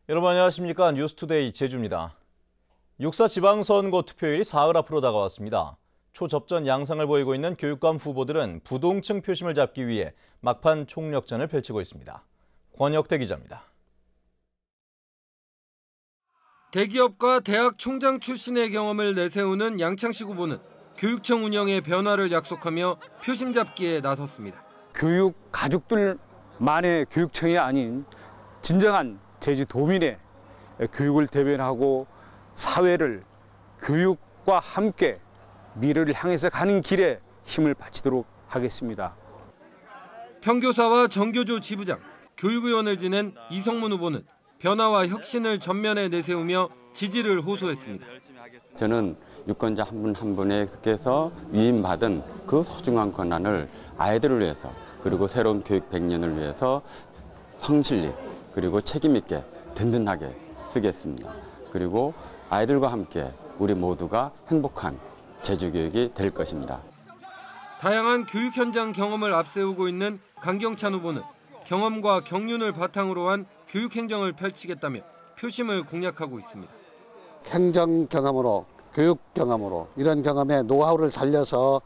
여러분 안녕하십니까? 뉴스투데이 제주입니다. 6.4 지방선거 투표일이 사흘 앞으로 다가왔습니다. 초접전 양상을 보이고 있는 교육감 후보들은 부동층 표심을 잡기 위해 막판 총력전을 펼치고 있습니다. 권혁태 기자입니다. 대기업과 대학 총장 출신의 경험을 내세우는 양창식 후보는 교육청 운영의 변화를 약속하며 표심 잡기에 나섰습니다. 교육 가족들만의 교육청이 아닌 진정한 제주도민의 교육을 대변하고 사회를 교육과 함께 미래를 향해서 가는 길에 힘을 바치도록 하겠습니다. 평교사와 정교조 지부장, 교육의원을 지낸 이성문 후보는 변화와 혁신을 전면에 내세우며 지지를 호소했습니다. 저는 유권자 한 분 한 분에게서 위임받은 그 소중한 권한을 아이들을 위해서 그리고 새로운 교육 100년을 위해서 성실히 그리고 책임 있게 든든하게 쓰겠습니다. 그리고 아이들과 함께 우리 모두가 행복한 제주교육이 될 것입니다. 다양한 교육 현장 경험을 앞세우고 있는 강경찬 후보는 경험과 경륜을 바탕으로 한 교육 행정을 펼치겠다며 표심을 공략하고 있습니다. 행정 경험으로, 교육 경험으로 이런 경험의 노하우를 살려서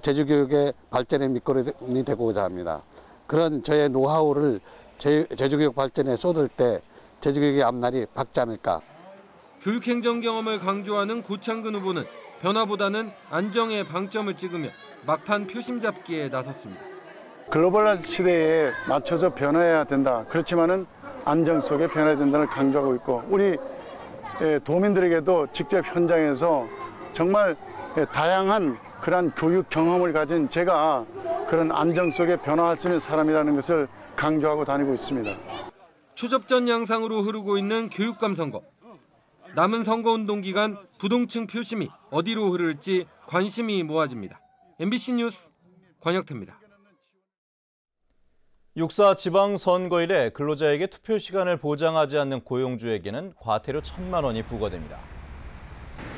제주교육의 발전의 밑거름이 되고자 합니다. 그런 저의 노하우를 제주교육 발전에 쏟을 때 제주교육의 앞날이 밝지 않을까. 교육 행정 경험을 강조하는 고창근 후보는 변화보다는 안정에 방점을 찍으며 막판 표심 잡기에 나섰습니다. 글로벌 시대에 맞춰서 변화해야 된다. 그렇지만은 안정 속에 변화해야 된다를 강조하고 있고 우리 도민들에게도 직접 현장에서 정말 다양한 그런 교육 경험을 가진 제가 그런 안정 속에 변화할 수 있는 사람이라는 것을 강조하고 다니고 있습니다. 초접전 양상으로 흐르고 있는 교육감 선거. 남은 선거운동 기간 부동층 표심이 어디로 흐를지 관심이 모아집니다. MBC 뉴스 권혁태입니다. 6.4 지방선거일에 근로자에게 투표 시간을 보장하지 않는 고용주에게는 과태료 1,000만 원이 부과됩니다.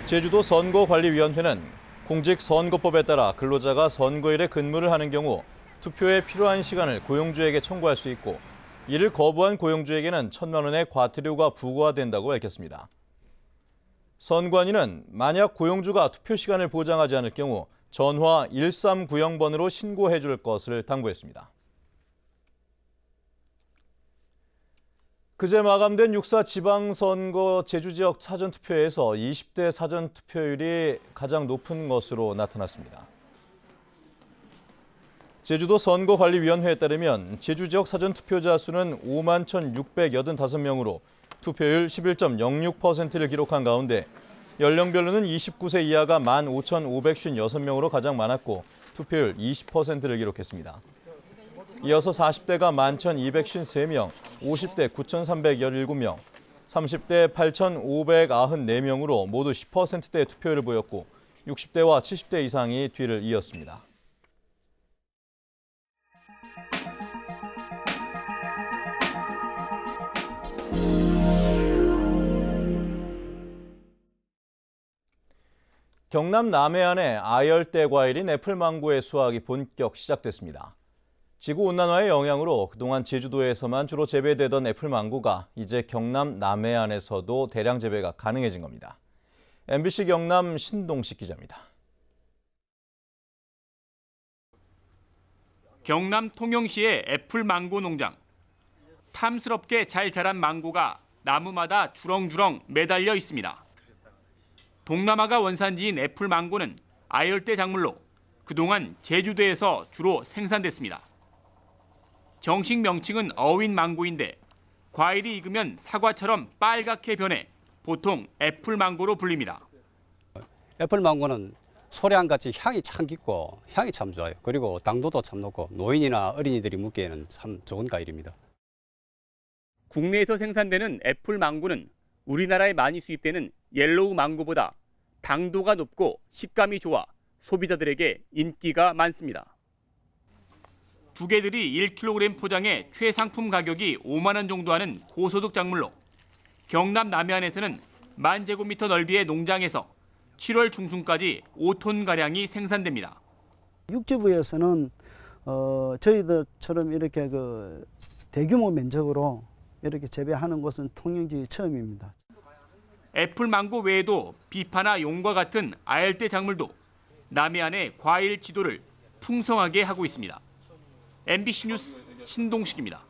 제주도 선거관리위원회는 공직선거법에 따라 근로자가 선거일에 근무를 하는 경우 투표에 필요한 시간을 고용주에게 청구할 수 있고 이를 거부한 고용주에게는 1,000만 원의 과태료가 부과된다고 밝혔습니다. 선관위는 만약 고용주가 투표 시간을 보장하지 않을 경우 전화 1390번으로 신고해 줄 것을 당부했습니다. 그제 마감된 6.4 지방선거 제주지역 사전투표에서 20대 사전투표율이 가장 높은 것으로 나타났습니다. 제주도 선거관리위원회에 따르면 제주지역 사전투표자 수는 51,685명으로 투표율 11.06%를 기록한 가운데 연령별로는 29세 이하가 15,556명으로 가장 많았고 투표율 20%를 기록했습니다. 이어서 40대가 11,253명, 50대 9,317명, 30대 8,594명으로 모두 10%대의 투표율을 보였고 60대와 70대 이상이 뒤를 이었습니다. 경남 남해안의 아열대 과일인 애플망고의 수확이 본격 시작됐습니다. 지구온난화의 영향으로 그동안 제주도에서만 주로 재배되던 애플망고가 이제 경남 남해안에서도 대량 재배가 가능해진 겁니다. MBC 경남 신동식 기자입니다. 경남 통영시의 애플망고 농장. 탐스럽게 잘 자란 망고가 나무마다 주렁주렁 매달려 있습니다. 동남아가 원산지인 애플망고는 아열대 작물로 그동안 제주도에서 주로 생산됐습니다. 정식 명칭은 어윈망고인데 과일이 익으면 사과처럼 빨갛게 변해 보통 애플망고로 불립니다. 애플망고는 소량같이 향이 참 깊고 향이 참 좋아요. 그리고 당도도 참 높고 노인이나 어린이들이 먹기에는 참 좋은 과일입니다. 국내에서 생산되는 애플망고는 우리나라에 많이 수입되는 옐로우 망고보다 당도가 높고 식감이 좋아 소비자들에게 인기가 많습니다. 두 개들이 1kg 포장에 최상품 가격이 5만 원 정도 하는 고소득 작물로 경남 남해안에서는 10,000제곱미터 넓이의 농장에서 7월 중순까지 5톤가량이 생산됩니다. 육지부에서는 저희들처럼 이렇게 대규모 면적으로 이렇게 재배하는 곳은 통영지 처음입니다. 애플망고 외에도 비파나 용과 같은 아열대 작물도 남해안의 과일 지도를 풍성하게 하고 있습니다. MBC 뉴스 신동식입니다.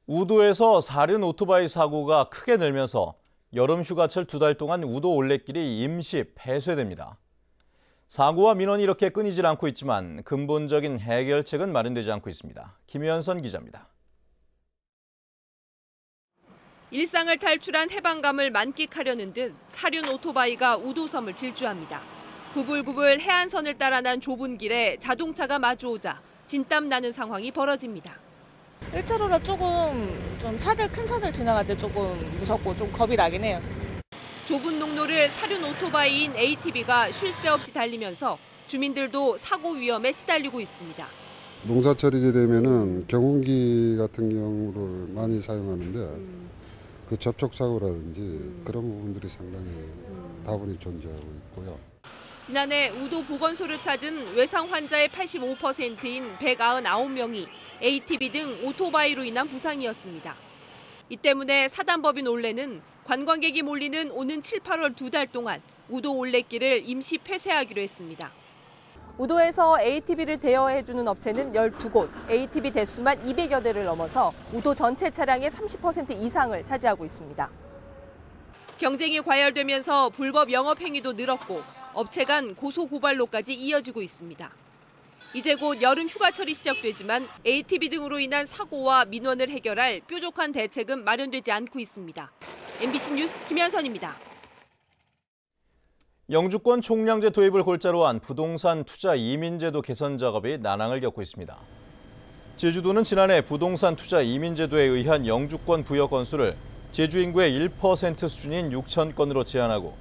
우도에서 사륜 오토바이 사고가 크게 늘면서 여름 휴가철 2달 동안 우도 올레길이 임시 폐쇄됩니다. 사고와 민원이 이렇게 끊이질 않고 있지만 근본적인 해결책은 마련되지 않고 있습니다. 김현선 기자입니다. 일상을 탈출한 해방감을 만끽하려는 듯 사륜 오토바이가 우도섬을 질주합니다. 구불구불 해안선을 따라 난 좁은 길에 자동차가 마주오자 진땀 나는 상황이 벌어집니다. 1차로라 조금 좀 큰 차들 지나갈 때 조금 무섭고 좀 겁이 나긴 해요. 좁은 농로를 사륜 오토바이인 ATV가 쉴 새 없이 달리면서 주민들도 사고 위험에 시달리고 있습니다. 농사철이 되면은 경운기 같은 경우를 많이 사용하는데 그 접촉사고라든지 그런 부분들이 상당히 다분히 존재하고 있고요. 지난해 우도 보건소를 찾은 외상 환자의 85%인 199명이 ATV 등 오토바이로 인한 부상이었습니다. 이 때문에 사단법인 올레는 관광객이 몰리는 오는 7, 8월 2달 동안 우도 올레길을 임시 폐쇄하기로 했습니다. 우도에서 ATV를 대여해주는 업체는 12곳, ATV 대수만 200여 대를 넘어서 우도 전체 차량의 30% 이상을 차지하고 있습니다. 경쟁이 과열되면서 불법 영업 행위도 늘었고 업체 간 고소 고발로까지 이어지고 있습니다. 이제 곧 여름 휴가철이 시작되지만 ATV 등으로 인한 사고와 민원을 해결할 뾰족한 대책은 마련되지 않고 있습니다. MBC 뉴스 김현선입니다. 영주권 총량제 도입을 골자로 한 부동산 투자 이민제도 개선 작업이 난항을 겪고 있습니다. 제주도는 지난해 부동산 투자 이민제도에 의한 영주권 부여 건수를 제주 인구의 1% 수준인 6천 건으로 제한하고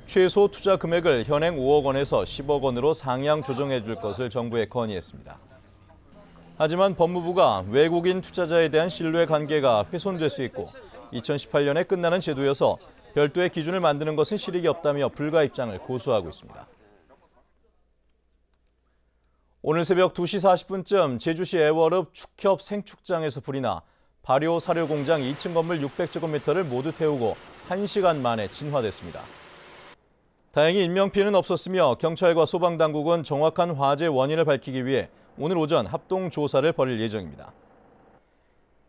최소 투자 금액을 현행 5억 원에서 10억 원으로 상향 조정해 줄 것을 정부에 건의했습니다. 하지만 법무부가 외국인 투자자에 대한 신뢰 관계가 훼손될 수 있고 2018년에 끝나는 제도여서 별도의 기준을 만드는 것은 실익이 없다며 불가 입장을 고수하고 있습니다. 오늘 새벽 2시 40분쯤 제주시 애월읍 축협 생축장에서 불이 나 발효 사료 공장 2층 건물 600제곱미터를 모두 태우고 1시간 만에 진화됐습니다. 다행히 인명피해는 없었으며 경찰과 소방당국은 정확한 화재 원인을 밝히기 위해 오늘 오전 합동 조사를 벌일 예정입니다.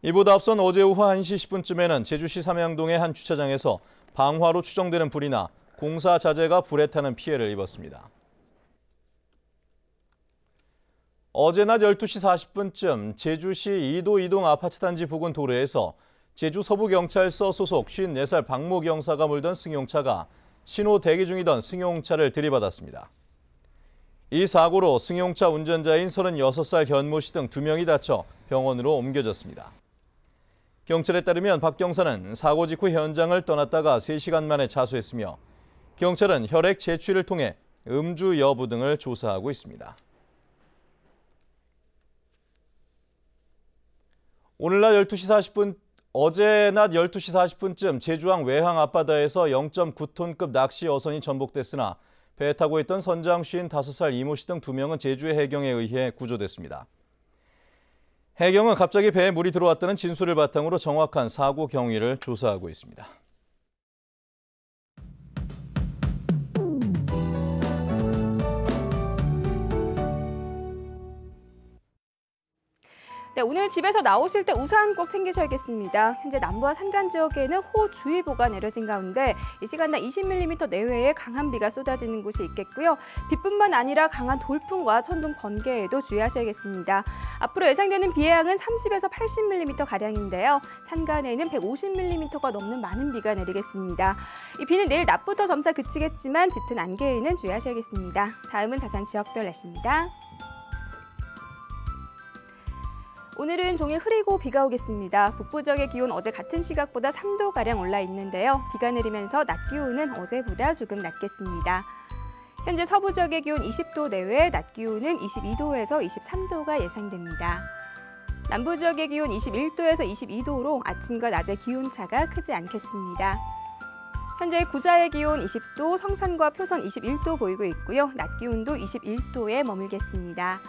이보다 앞선 어제 오후 1시 10분쯤에는 제주시 삼양동의 한 주차장에서 방화로 추정되는 불이 나 공사 자재가 불에 타는 피해를 입었습니다. 어제 낮 12시 40분쯤 제주시 이도 이동 아파트 단지 부근 도로에서 제주 서부경찰서 소속 54살 박모 경사가 몰던 승용차가 신호 대기 중이던 승용차를 들이받았습니다. 이 사고로 승용차 운전자인 36살 현모 씨 등 2명이 다쳐 병원으로 옮겨졌습니다. 경찰에 따르면 박 경사는 사고 직후 현장을 떠났다가 3시간 만에 자수했으며 경찰은 혈액 채취를 통해 음주 여부 등을 조사하고 있습니다. 어제 낮 12시 40분쯤 제주항 외항 앞바다에서 0.9톤급 낚시 어선이 전복됐으나 배에 타고 있던 선장 55살 이모 씨 등 2명은 제주의 해경에 의해 구조됐습니다. 해경은 갑자기 배에 물이 들어왔다는 진술을 바탕으로 정확한 사고 경위를 조사하고 있습니다. 네, 오늘 집에서 나오실 때 우산 꼭 챙기셔야겠습니다. 현재 남부와 산간 지역에는 호우주의보가 내려진 가운데 이 시간당 20mm 내외의 강한 비가 쏟아지는 곳이 있겠고요. 비뿐만 아니라 강한 돌풍과 천둥, 번개에도 주의하셔야겠습니다. 앞으로 예상되는 비의 양은 30에서 80mm가량인데요. 산간에는 150mm가 넘는 많은 비가 내리겠습니다. 이 비는 내일 낮부터 점차 그치겠지만 짙은 안개에는 주의하셔야겠습니다. 다음은 자세한 지역별 날씨입니다. 오늘은 종일 흐리고 비가 오겠습니다. 북부 지역의 기온 어제 같은 시각보다 3도가량 올라 있는데요. 비가 내리면서 낮 기온은 어제보다 조금 낮겠습니다. 현재 서부 지역의 기온 20도 내외, 낮 기온은 22도에서 23도가 예상됩니다. 남부 지역의 기온 21도에서 22도로 아침과 낮의 기온차가 크지 않겠습니다. 현재 구자의 기온 20도, 성산과 표선 21도 보이고 있고요. 낮 기온도 21도에 머물겠습니다.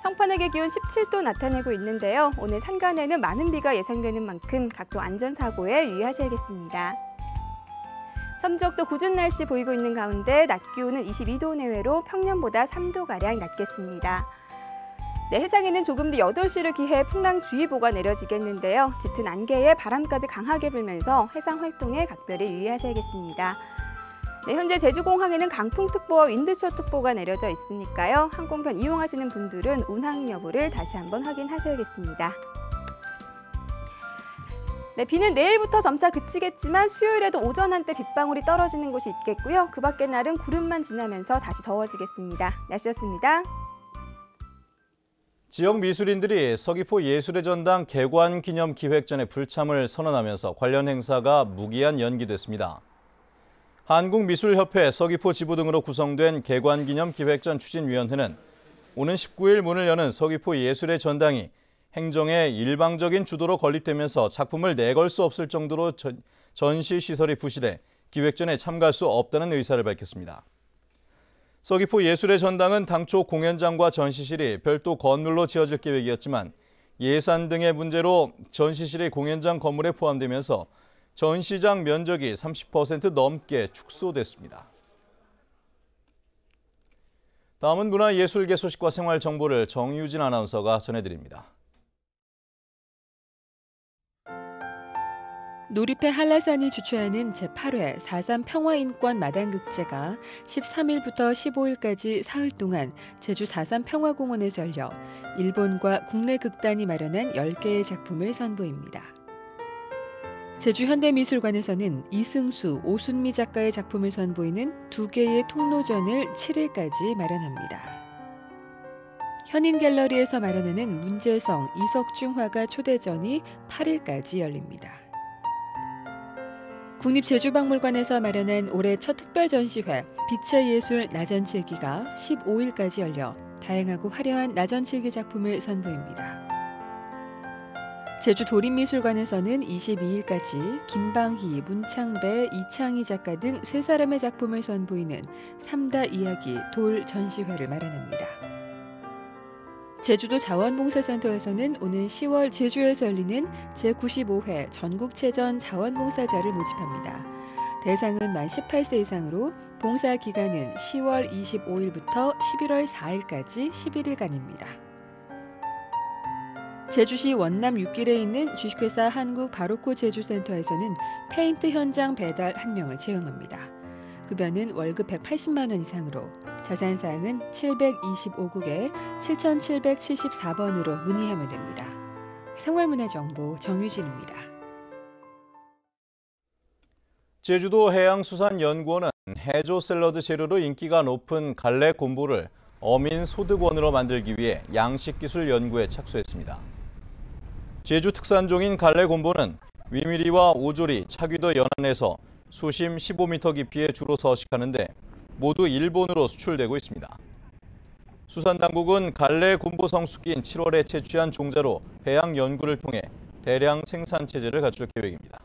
성판액의 기온 17도 나타내고 있는데요. 오늘 산간에는 많은 비가 예상되는 만큼 각종 안전사고에 유의하셔야겠습니다. 섬지역도 궂은 날씨 보이고 있는 가운데 낮 기온은 22도 내외로 평년보다 3도가량 낮겠습니다. 네, 해상에는 조금 뒤 8시를 기해 풍랑주의보가 내려지겠는데요. 짙은 안개에 바람까지 강하게 불면서 해상 활동에 각별히 유의하셔야겠습니다. 네, 현재 제주공항에는 강풍특보와 윈드쇼특보가 내려져 있으니까요. 항공편 이용하시는 분들은 운항 여부를 다시 한번 확인하셔야겠습니다. 네, 비는 내일부터 점차 그치겠지만 수요일에도 오전 한때 빗방울이 떨어지는 곳이 있겠고요. 그 밖의 날은 구름만 지나면서 다시 더워지겠습니다. 날씨였습니다. 지역 미술인들이 서귀포 예술의 전당 개관 기념 기획전에 불참을 선언하면서 관련 행사가 무기한 연기됐습니다. 한국미술협회 서귀포 지부 등으로 구성된 개관 기념 기획전 추진위원회는 오는 19일 문을 여는 서귀포 예술의 전당이 행정의 일방적인 주도로 건립되면서 작품을 내걸 수 없을 정도로 전시시설이 부실해 기획전에 참가할 수 없다는 의사를 밝혔습니다. 서귀포 예술의 전당은 당초 공연장과 전시실이 별도 건물로 지어질 계획이었지만 예산 등의 문제로 전시실이 공연장 건물에 포함되면서 전시장 면적이 30% 넘게 축소됐습니다. 다음은 문화예술계 소식과 생활 정보를 정유진 아나운서가 전해드립니다. 놀이패 한라산이 주최하는 제8회 4.3 평화인권 마당극제가 13일부터 15일까지 사흘 동안 제주 4.3 평화공원에서 열려 일본과 국내 극단이 마련한 10개의 작품을 선보입니다. 제주현대미술관에서는 이승수, 오순미 작가의 작품을 선보이는 2개의 통로전을 7일까지 마련합니다. 현인갤러리에서 마련하는 문제성, 이석중 화가 초대전이 8일까지 열립니다. 국립제주박물관에서 마련한 올해 첫 특별전시회 빛의 예술 나전칠기가 15일까지 열려 다양하고 화려한 나전칠기 작품을 선보입니다. 제주도립미술관에서는 22일까지 김방희, 문창배, 이창희 작가 등 3사람의 작품을 선보이는 3다 이야기 돌 전시회를 마련합니다. 제주도 자원봉사센터에서는 오는 10월 제주에서 열리는 제95회 전국체전 자원봉사자를 모집합니다. 대상은 만 18세 이상으로 봉사 기간은 10월 25일부터 11월 4일까지 11일간입니다. 제주시 원남 6길에 있는 주식회사 한국바로코 제주센터에서는 페인트 현장 배달 1명을 채용합니다. 급여는 월급 180만 원 이상으로 자세한 사항은 725국에 7774번으로 문의하면 됩니다. 생활문화정보 정유진입니다. 제주도 해양수산연구원은 해조 샐러드 재료로 인기가 높은 갈래 곰보를 어민 소득원으로 만들기 위해 양식기술 연구에 착수했습니다. 제주 특산종인 갈래 곰보는 위미리와 오조리, 차귀도 연안에서 수심 15m 깊이에 주로 서식하는데 모두 일본으로 수출되고 있습니다. 수산당국은 갈래 곰보 성숙기인 7월에 채취한 종자로 배양 연구를 통해 대량 생산 체제를 갖출 계획입니다.